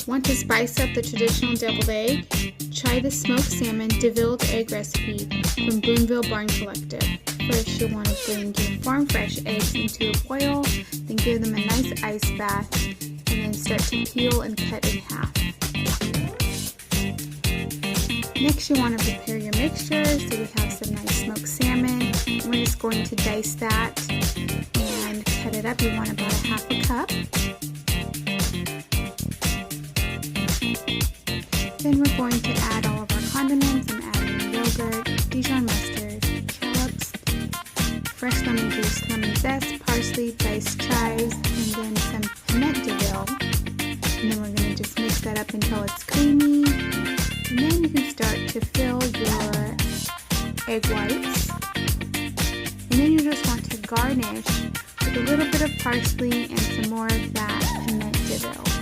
Want to spice up the traditional deviled egg? Try the smoked salmon deviled egg recipe from Boonville Barn Collectibe. First, you'll want to bring your farm fresh eggs into a boil, then give them a nice ice bath, and then start to peel and cut in half. Next, you want to prepare your mixture. So we have some nice smoked salmon. We're just going to dice that and cut it up. You want about a half a cup. Then we're going to add all of our condiments. I'm adding yogurt, Dijon mustard, shallots, fresh lemon juice, lemon zest, parsley, diced chives, and then some piment deville. And then we're going to just mix that up until it's creamy. And then you can start to fill your egg whites. And then you just want to garnish with a little bit of parsley and some more of that piment deville.